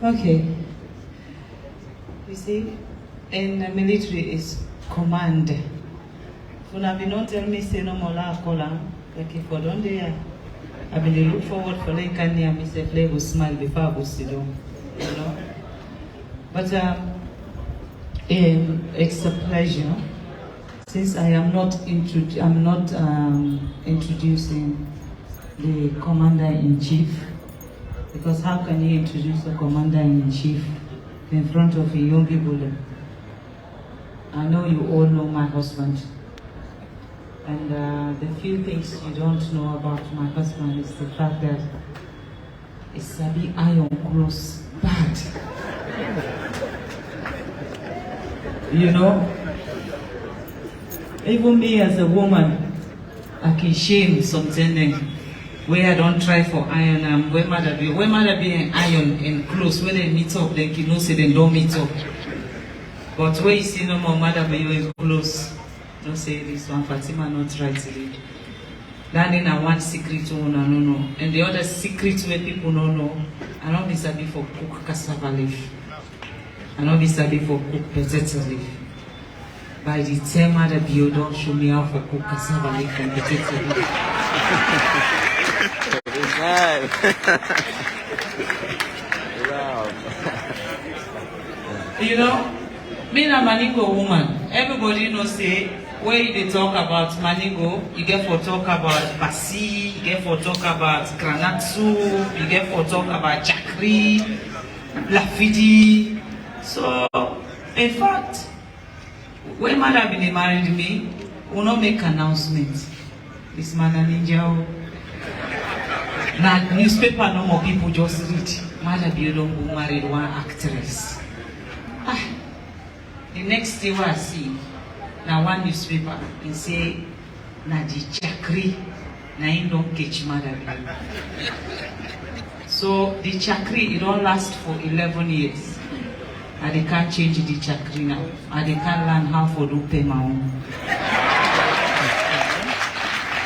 Okay. You see, in the military is command. So now we don't tell me say no more la kola. Like if I don't there, I mean they look forward for like can near me say play go smile before I go sit down. You know. But it's a pleasure. Since I am not introducing the Commander-in-Chief, because how can you introduce a Commander-in-Chief in front of a young people? I know you all know my husband, and the few things you don't know about my husband is the fact that it's a bit iron close bad. You know? Even me as a woman, I can shame something where I don't try for iron. Where Maada be iron and close, when they meet up, then you know say they don't meet up. But where you see no more Maada be close, don't say this one Fatima not right today. That in one secret one I don't know, and the other secret where people don't know, I don't be sabi for cook cassava leaf. I don't be sabi for cook potato leaf. By the time Maada be don't show me how for cook cassava leaf and potato leaf. You know, being a Maningo woman, everybody knows say when they talk about Maningo, you get for talk about Basi, you get for talk about Granatsu, you get for talk about Chakri, Lafidi. So, in fact, when Maada been married me, we not make announcements. This man a ninja. Now newspaper no more people just read. Maada be don't go married one actress. The next day I see now one newspaper and say na the Chakri na him don't catch Maada. So the Chakri it don't last for 11 years. And they can't change the Chakri now. And they can't learn how to do Pemaon.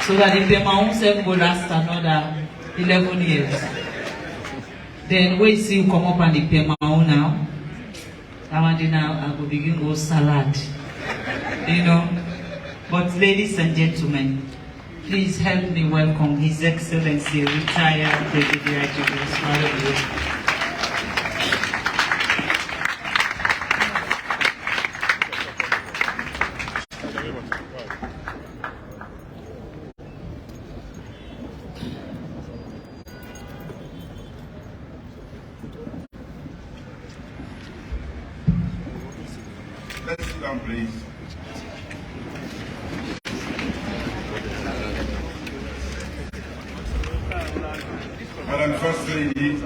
So that the Pemaon self will last another 11 years. Then when you see you come up on the Pemaon now, I want to now I will begin go salad. You know. But ladies and gentlemen, please help me welcome His Excellency retired Brigadier Julius. Let's sit down, please. Madam First Lady,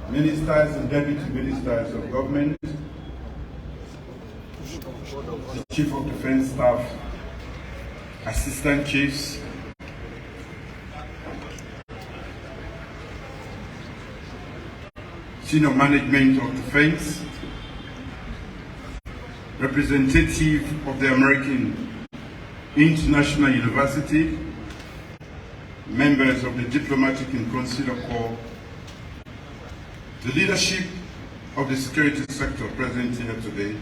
Ministers and Deputy Ministers of Government, the Chief of Defense Staff, Assistant Chiefs, Senior Management of Defense, representative of the American International University, members of the Diplomatic and Consular Corps, the leadership of the security sector present here today,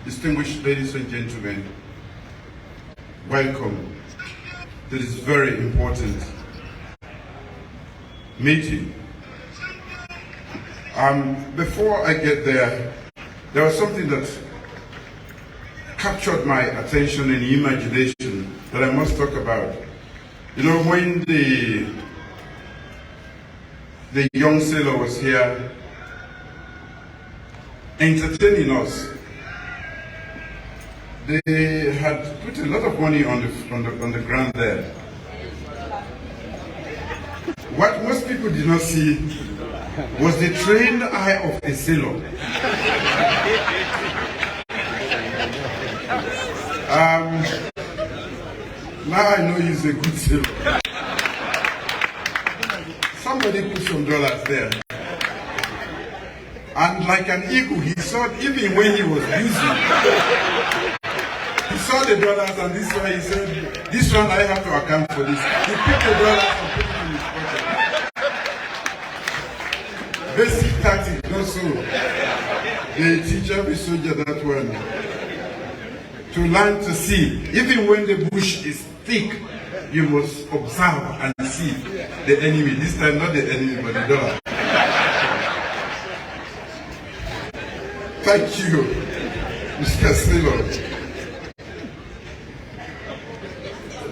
distinguished ladies and gentlemen, welcome to this very important meeting. Before I get there was something that captured my attention and imagination that I must talk about. You know, when the young sailor was here entertaining us, they had put a lot of money on the ground there. What most people did not see was the trained eye of a sailor. Now I know he's a good sailor. Somebody put some dollars there. And like an eagle, he saw it even when he was busy. He saw the dollars and this one, he said, this one I have to account for this. He picked the dollars and put it in his pocket. Basic tactic, not so. They teach every soldier that one. To learn to see. Even when the bush is thick, you must observe and see the enemy. This time not the enemy, but the dollar. Thank you, Mr. Salone.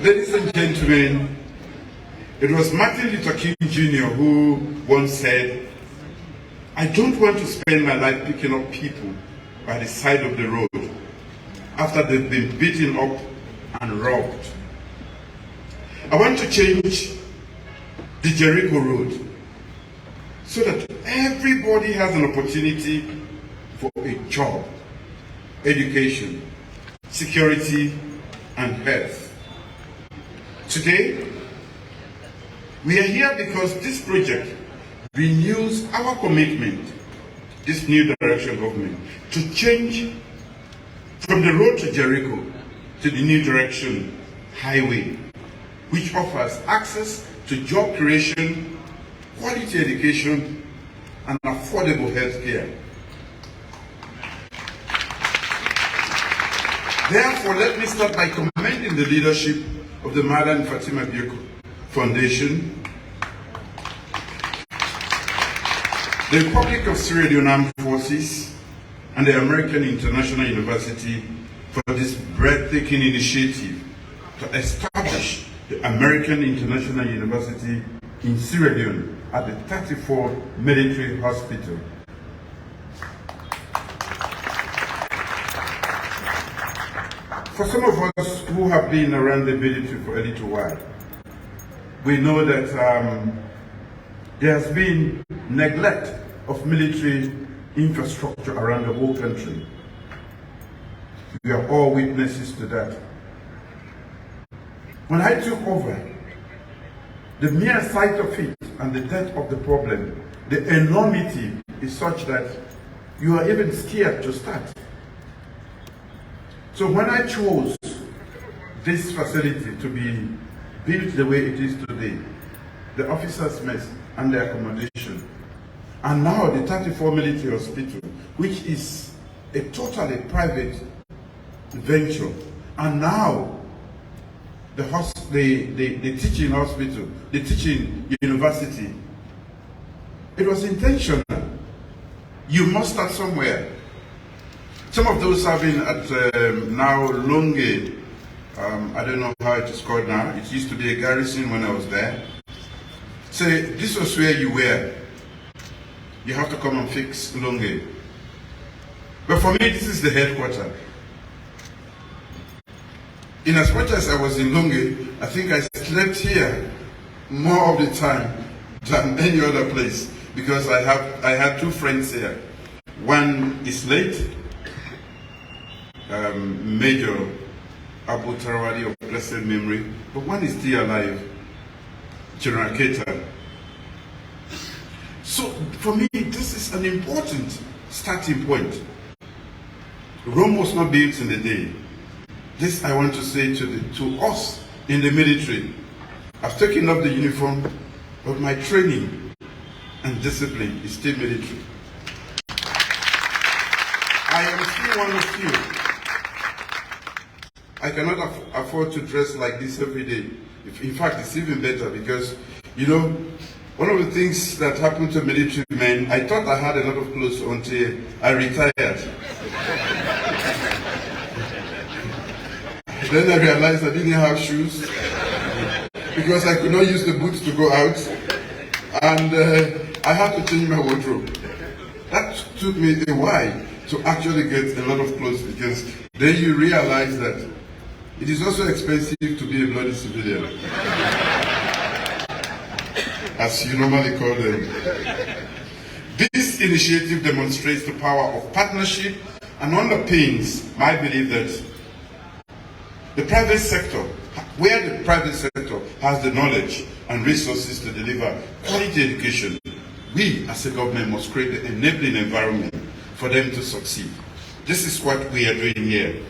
Ladies and gentlemen, it was Martin Luther King Jr. who once said, I don't want to spend my life picking up people by the side of the road after they've been beaten up and robbed. I want to change the Jericho Road so that everybody has an opportunity for a job, education, security, and health. Today, we are here because this project renews our commitment, this new direction government, to change from the road to Jericho to the new direction highway, which offers access to job creation, quality education, and affordable health care. Therefore, let me start by commending the leadership of the Maada and Fatima Bioko Foundation, the Republic of Sierra Leone Armed Forces, and the American International University for this breathtaking initiative to establish the American International University in Sierra Leone at the 34 Military Hospital. For some of us who have been around the military for a little while, we know that there has been neglect of military infrastructure around the whole country. We are all witnesses to that. When I took over, the mere sight of it and the depth of the problem, the enormity is such that you are even scared to start. So when I chose this facility to be built the way it is today, the officers' mess and the accommodation, and now the 34 Military Hospital, which is a totally private venture, and now the teaching hospital, the teaching university, it was intentional. You must start somewhere. Some of those serving at now Longe, I don't know how it is called now. It used to be a garrison when I was there. Say, this was where you were. You have to come and fix Longe. But for me, this is the headquarters. In as much as I was in Longe, I think I slept here more of the time than any other place, because I had two friends here. One is late, Major Abu Tarawadi of blessed memory, but one is still alive, General Keita. So for me, this is an important starting point. Rome was not built in a day. This I want to say to us in the military. I've taken up the uniform, but my training and discipline is still military. I am still one of you. I cannot afford to dress like this every day. In fact, it's even better because, you know, one of the things that happened to military men, I thought I had a lot of clothes until I retired. Then I realized I didn't have shoes because I could not use the boots to go out, and I had to change my wardrobe. That took me a while to actually get a lot of clothes, because then you realize that it is also expensive to be a bloody civilian, as you normally call them. This initiative demonstrates the power of partnership and underpins my belief that the private sector, where the private sector has the knowledge and resources to deliver quality education, we as a government must create the enabling environment for them to succeed. This is what we are doing here.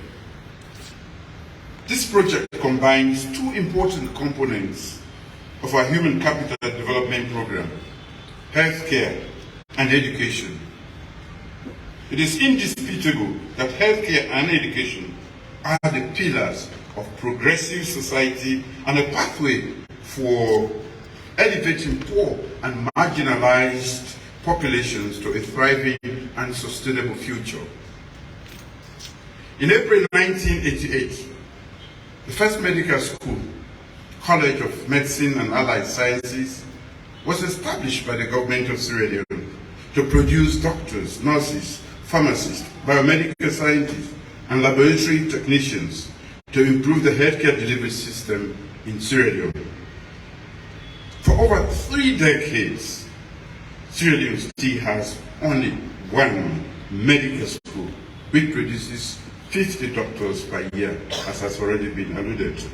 This project combines two important components of our human capital development program: healthcare and education. It is indisputable that healthcare and education are the pillars of progressive society and a pathway for elevating poor and marginalized populations to a thriving and sustainable future. In April 1988, the first medical school, College of Medicine and Allied Sciences, was established by the government of Sierra Leone to produce doctors, nurses, pharmacists, biomedical scientists, and laboratory technicians to improve the healthcare delivery system in Sierra Leone. For over 3 decades, Sierra Leone still has only one medical school, which produces 50 doctors per year, as has already been alluded to.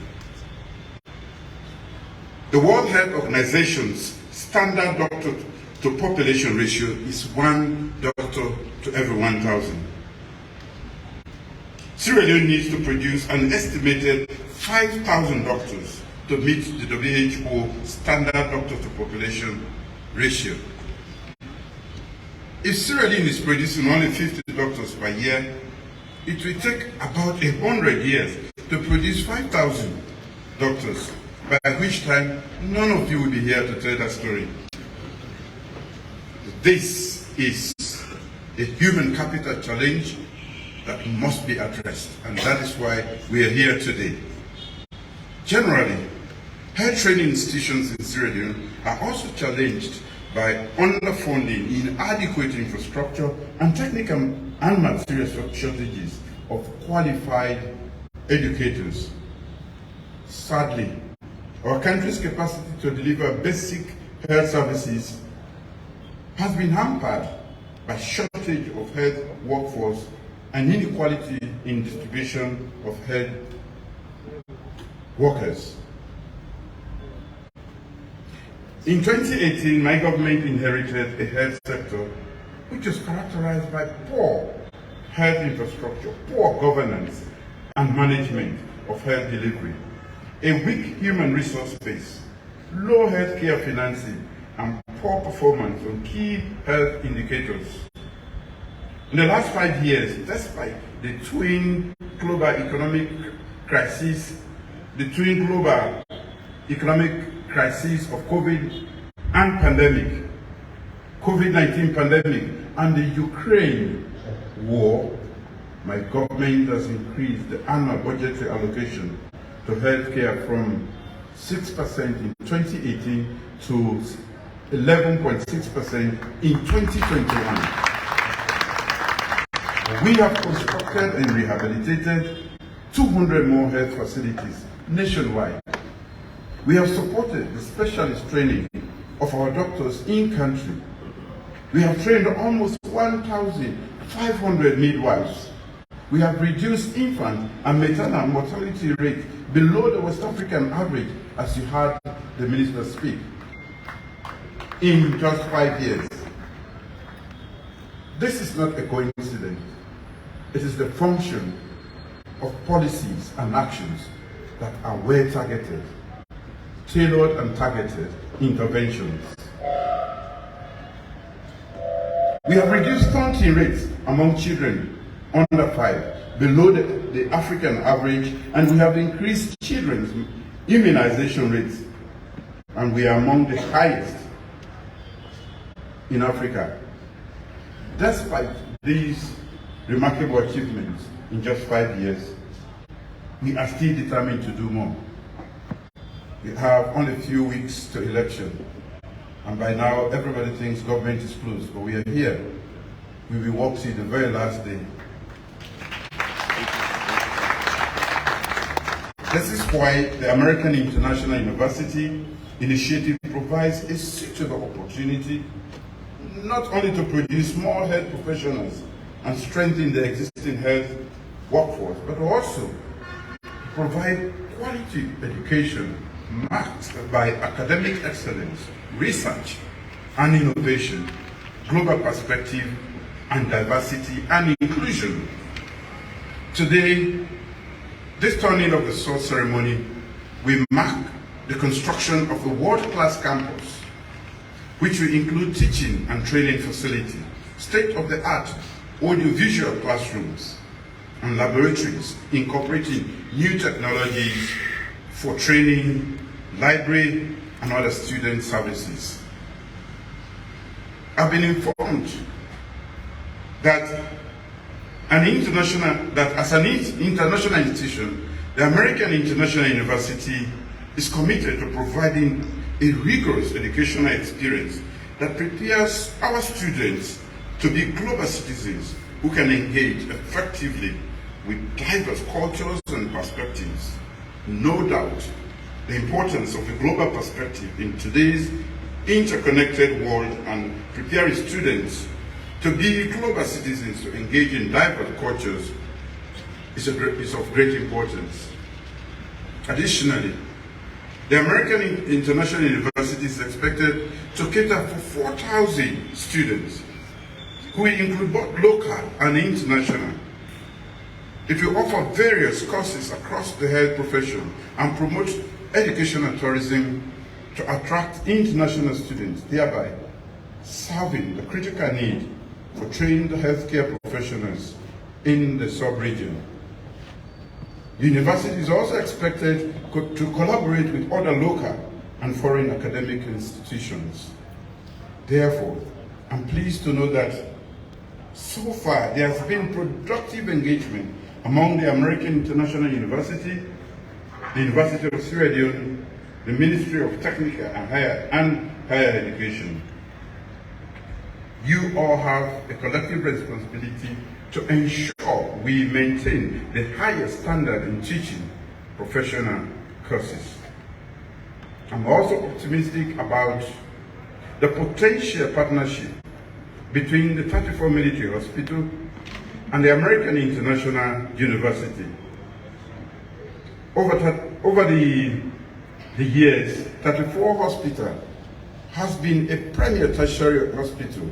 The World Health Organization's standard doctor to population ratio is 1 doctor to every 1,000. Sierra Leone needs to produce an estimated 5,000 doctors to meet the WHO standard doctor to population ratio. If Sierra Leone is producing only 50 doctors per year, it will take about 100 years to produce 5,000 doctors, by which time none of you will be here to tell that story. This is a human capital challenge that must be addressed, and that is why we are here today. Generally, health training institutions in Sierra Leone are also challenged by underfunding, inadequate infrastructure, and technical and material shortages of qualified educators. Sadly, our country's capacity to deliver basic health services has been hampered by shortage of health workforce and inequality in distribution of health workers. In 2018, my government inherited a health sector which is characterized by poor health infrastructure, poor governance and management of health delivery, a weak human resource base, low healthcare financing, and poor performance on key health indicators. In the last 5 years, despite the twin global economic crises, of COVID and pandemic, COVID-19 pandemic, and the Ukraine war, my government has increased the annual budgetary allocation to healthcare from 6% in 2018 to 11.6% in 2021. We have constructed and rehabilitated 200 more health facilities nationwide. We have supported the specialist training of our doctors in country. We have trained almost 1,500 midwives. We have reduced infant and maternal mortality rate below the West African average, as you heard the minister speak, in just 5 years. This is not a coincidence. It is the function of policies and actions that are well targeted, tailored and targeted interventions. We have reduced stunting rates among children under 5 below the African average, and we have increased children's immunization rates, and we are among the highest in Africa. Despite these remarkable achievements in just 5 years, we are still determined to do more. We have only a few weeks to election, and by now everybody thinks government is closed, but we are here. We will work till the very last day. This is why the American International University Initiative provides a suitable opportunity not only to produce more health professionals and strengthen the existing health workforce, but also provide quality education marked by academic excellence, research and innovation, global perspective and diversity and inclusion. Today, This turning of the sword ceremony will mark the construction of a world-class campus, which will include teaching and training facility, state-of-the-art audiovisual classrooms, and laboratories incorporating new technologies for training, library, and other student services. I've been informed that as an international institution, the American International University is committed to providing a rigorous educational experience that prepares our students to be global citizens who can engage effectively with diverse cultures and perspectives. No doubt, the importance of a global perspective in today's interconnected world and preparing students to be global citizens to engage in diverse cultures is of great importance. Additionally, the American International University is expected to cater for 4,000 students, who will include both local and international. It will offer various courses across the health profession and promote educational tourism to attract international students, thereby serving the critical need for trained healthcare professionals in the sub-region. The university is also expected to collaborate with other local and foreign academic institutions. Therefore, I'm pleased to know that so far there has been productive engagement among the American International University, the University of Sierra Leone, the Ministry of Technical and Higher Education. You all have a collective responsibility to ensure we maintain the highest standard in teaching professional courses. I'm also optimistic about the potential partnership between the 34 Military Hospital and the American International University. Over the years, 34 Hospital has been a premier tertiary hospital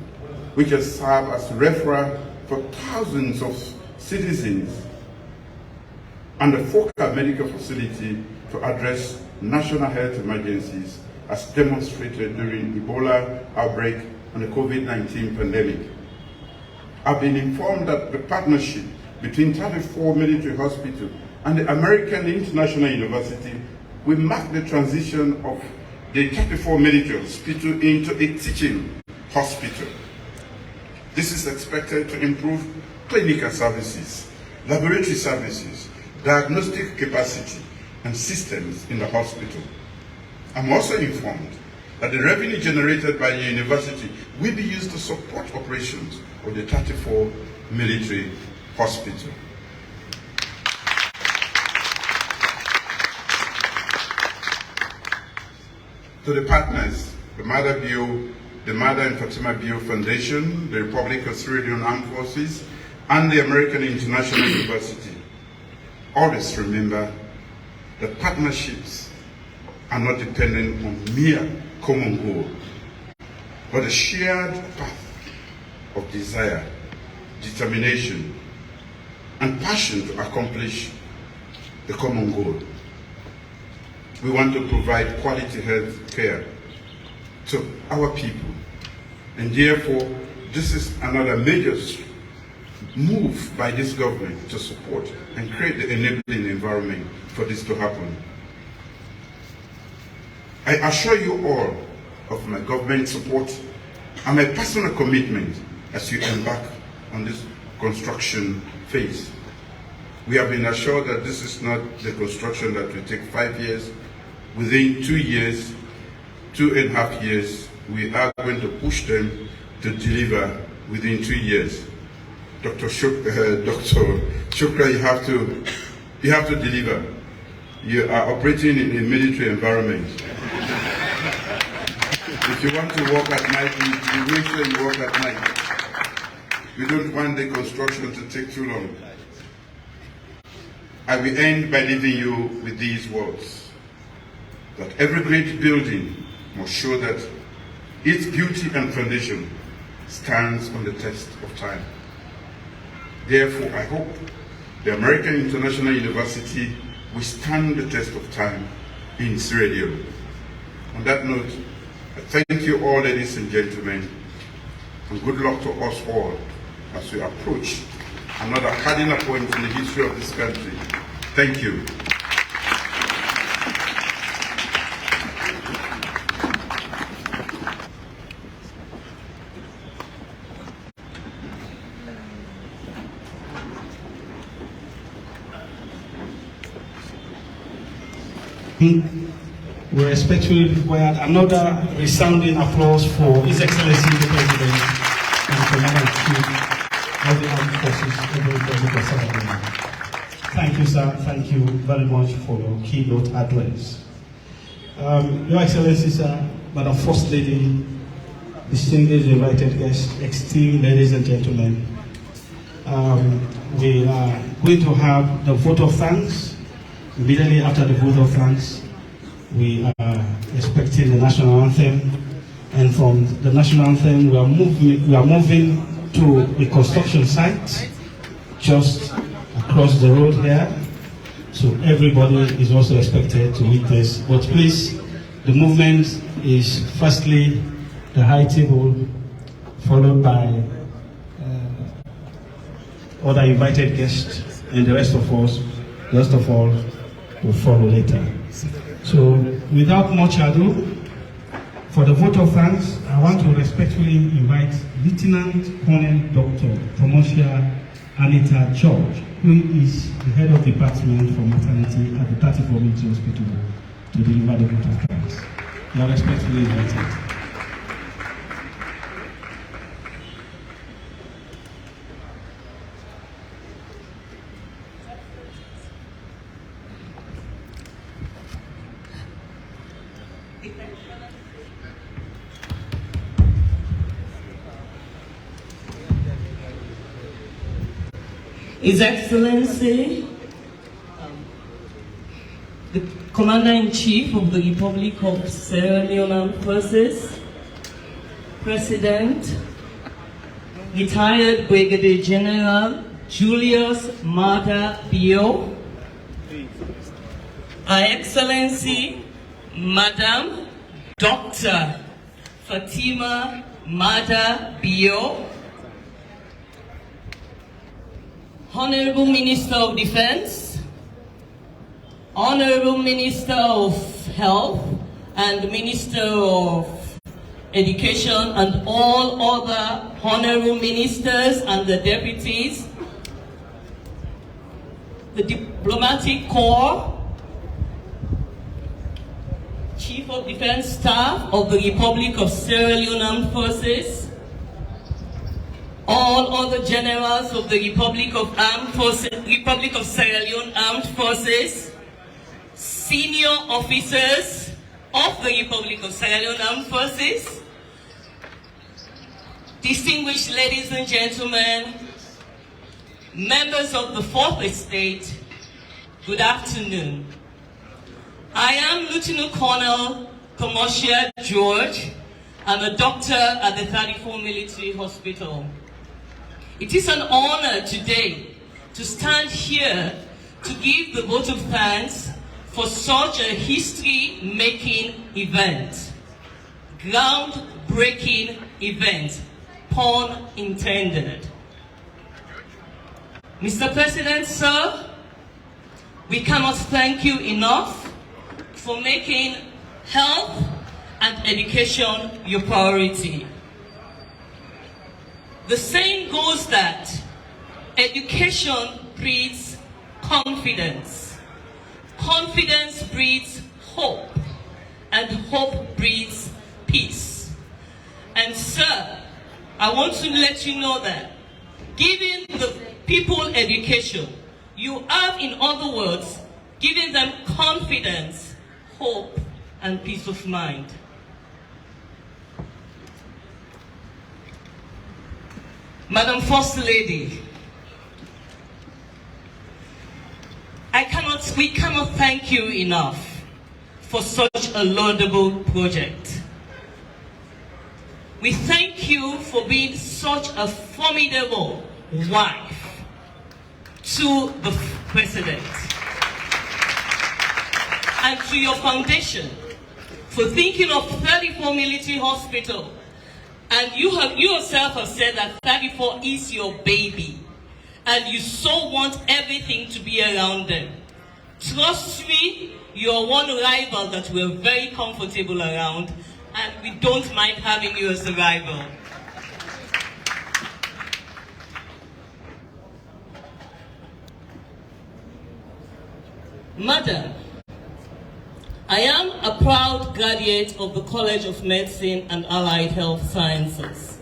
which has served as referral for thousands of citizens and a focal medical facility to address national health emergencies as demonstrated during Ebola outbreak and the COVID-19 pandemic. I've been informed that the partnership between 34 Military Hospital and the American International University will mark the transition of the 34 Military Hospital into a teaching hospital. This is expected to improve clinical services, laboratory services, diagnostic capacity, and systems in the hospital. I'm also informed that the revenue generated by the university will be used to support operations of the 34 Military Hospital. To the partners, the Maada and Fatima Bio Foundation, the Republic of Sierra Leone Armed Forces, and the American International University, always remember that partnerships are not dependent on mere common goal, but a shared path of desire, determination, and passion to accomplish the common goal. We want to provide quality health care to our people, and therefore this is another major move by this government to support and create the enabling environment for this to happen. I assure you all of my government support and my personal commitment as you embark on this construction phase. We have been assured that this is not the construction that will take 5 years. Within 2 years, 2.5 years, we are going to push them to deliver within 2 years. Dr. Shukra, you have to deliver. You are operating in a military environment. If you want to work at night, you make sure you work at night. We don't want the construction to take too long. I will end by leaving you with these words, that every great building must show that its beauty and foundation stands on the test of time. Therefore, I hope the American International University will stand the test of time in Sierra Leone. On that note, I thank you all, ladies and gentlemen, and good luck to us all as we approach another cardinal point in the history of this country. Thank you. We respectfully require another resounding applause for His Excellency the President and Commander-in-Chief of the Armed Forces of the Republic of Sierra Leone. Thank you, sir. Thank you very much for your keynote address. Your Excellency, sir, Madam First Lady, distinguished invited guests, esteemed ladies and gentlemen, we are going to have the vote of thanks. Immediately after the vote of thanks, we are expecting the national anthem, and from the national anthem, we are moving to a construction site just across the road here. So everybody is also expected to witness. But please, the movement is firstly the high table, followed by other invited guests, and the rest of all will follow later. So, without much ado, for the vote of thanks, I want to respectfully invite Lieutenant Colonel Dr. Promotia Anita George, who is the head of department for maternity at the 34 Military Hospital, to deliver the vote of thanks. You are respectfully invited. His Excellency, the Commander-in-Chief of the Republic of Sierra Leone Armed Forces, President, retired Brigadier General Julius Maada, BO, Her Excellency, Madam Dr. Fatima Maada, BO, Honorable Minister of Defense, Honorable Minister of Health, and Minister of Education, and all other honorable ministers and the deputies, the Diplomatic Corps, Chief of Defense Staff of the Republic of Sierra Leone Armed Forces, all other generals of the Republic of Sierra Leone Armed Forces, senior officers of the Republic of Sierra Leone Armed Forces, distinguished ladies and gentlemen, members of the Fourth Estate, good afternoon. I am Lieutenant Colonel Promotia George. I'm a doctor at the 34 Military Hospital. It is an honor today to stand here to give the vote of thanks for such a history-making event, groundbreaking event, pun intended. Mr. President, sir, we cannot thank you enough for making health and education your priority. The saying goes that education breeds confidence, confidence breeds hope, and hope breeds peace. And sir, I want to let you know that giving the people education, you have, in other words, giving them confidence, hope, and peace of mind. Madam First Lady, we cannot thank you enough for such a laudable project. We thank you for being such a formidable wife to the President and to your foundation for thinking of 34 Military Hospital. And you yourself have said that 34 is your baby, and you so want everything to be around them. Trust me, you're one rival that we're very comfortable around, and we don't mind having you as a rival. Madam, I am a proud graduate of the College of Medicine and Allied Health Sciences.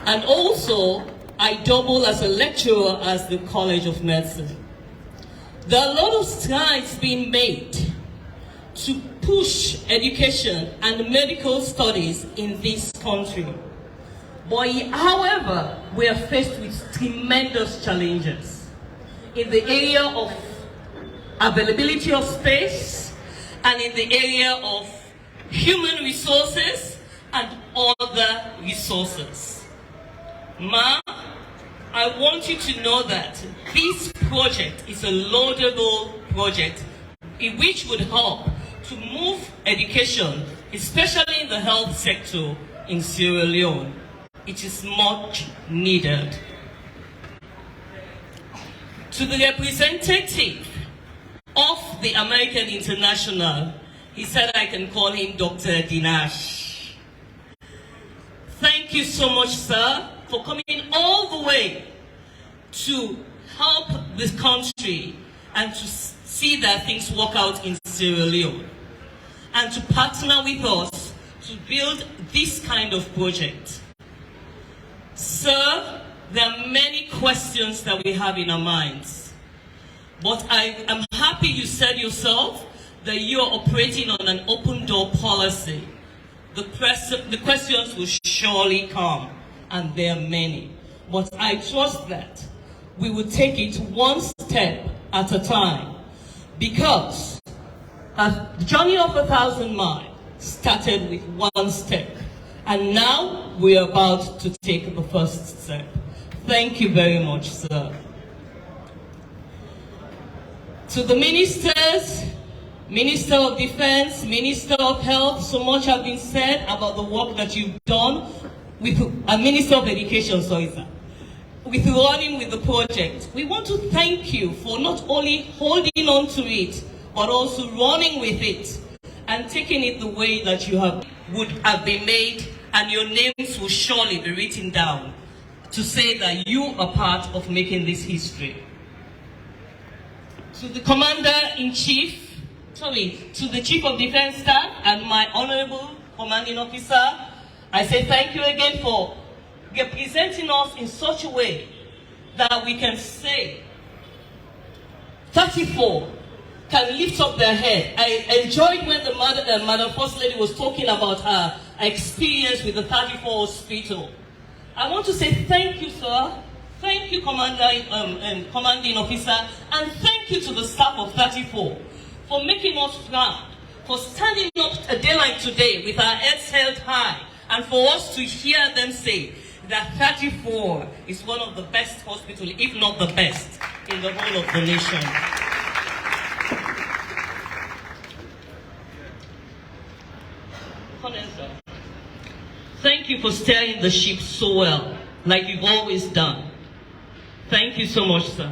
And also, I double as a lecturer at the College of Medicine. There are a lot of strides being made to push education and medical studies in this country. But however, we are faced with tremendous challenges in the area of availability of space and in the area of human resources and other resources. Ma, I want you to know that this project is a laudable project in which would help to move education, especially in the health sector in Sierra Leone. It is much needed. To the representative of the American International, he said I can call him Dr. Dinash. Thank you so much, sir, for coming all the way to help this country and to see that things work out in Sierra Leone, and to partner with us to build this kind of project. Sir, there are many questions that we have in our minds, but I am happy you said yourself that you are operating on an open door policy. The questions will surely come, and there are many, but I trust that we will take it one step at a time, because the journey of 1,000 miles started with one step, and now we are about to take the first step. Thank you very much, sir. To the ministers, Minister of Defense, Minister of Health, so much has been said about the work that you've done with Minister of Education, sorry, sir, with running with the project. We want to thank you for not only holding on to it, but also running with it and taking it the way that you would have been made, and your names will surely be written down to say that you are part of making this history. To the Commander-in-Chief, to the Chief of Defense Staff and my Honorable Commanding Officer, I say thank you again for representing us in such a way that we can say 34 can lift up their head. I enjoyed when the Madam First Lady was talking about her experience with the 34 hospital. I want to say thank you, sir. Thank you, Commanding Officer, and thank you to the staff of 34 for making us proud, for standing up a day like today with our heads held high, and for us to hear them say that 34 is one of the best hospitals, if not the best, in the whole of the nation. Thank you for steering the ship so well, like you've always done. Thank you so much, sir.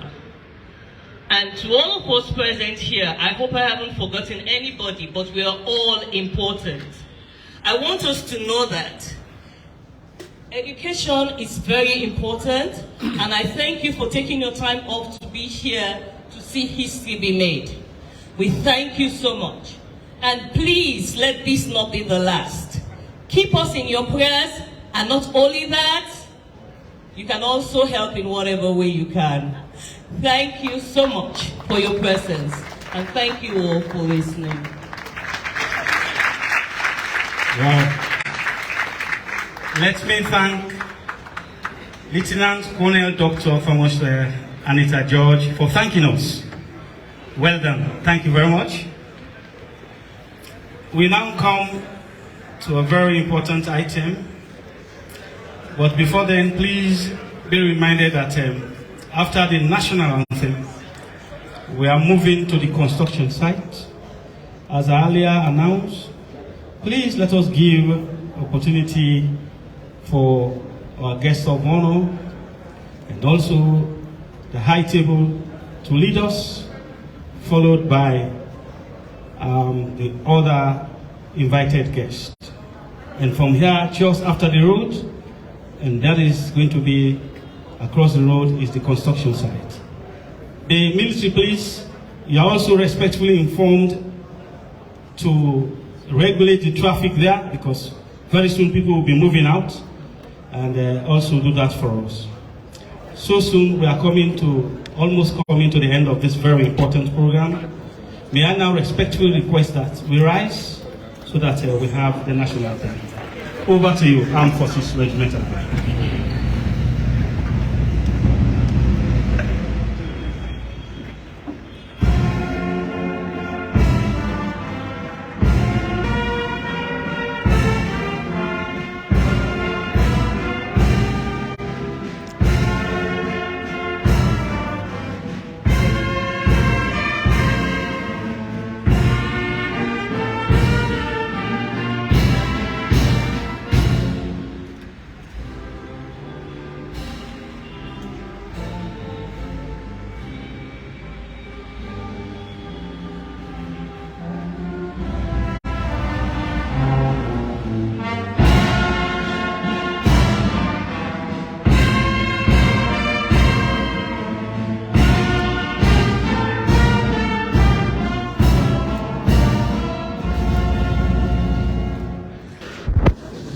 And to all of us present here, I hope I haven't forgotten anybody, but we are all important. I want us to know that education is very important, and I thank you for taking your time off to be here to see history be made. We thank you so much. And please let this not be the last. Keep us in your prayers, and not only that, you can also help in whatever way you can. Thank you so much for your presence, and thank you all for listening. Wow. Let me thank Lieutenant Colonel Dr. Famous Anita George for thanking us. Well done. Thank you very much. We now come to a very important item. But before then, please be reminded that after the national anthem, we are moving to the construction site. As I earlier announced, please let us give opportunity for our guests of honor and also the high table to lead us, followed by the other invited guests. And from here, just after the road, and that is going to be across the road, is the construction site. The military police, you are also respectfully informed to regulate the traffic there, because very soon people will be moving out, and also do that for us. So soon we are almost coming to the end of this very important program. May I now respectfully request that we rise so that we have the national anthem. Over to you, Armed Forces Regimental.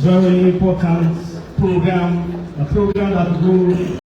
Very important program, a program that will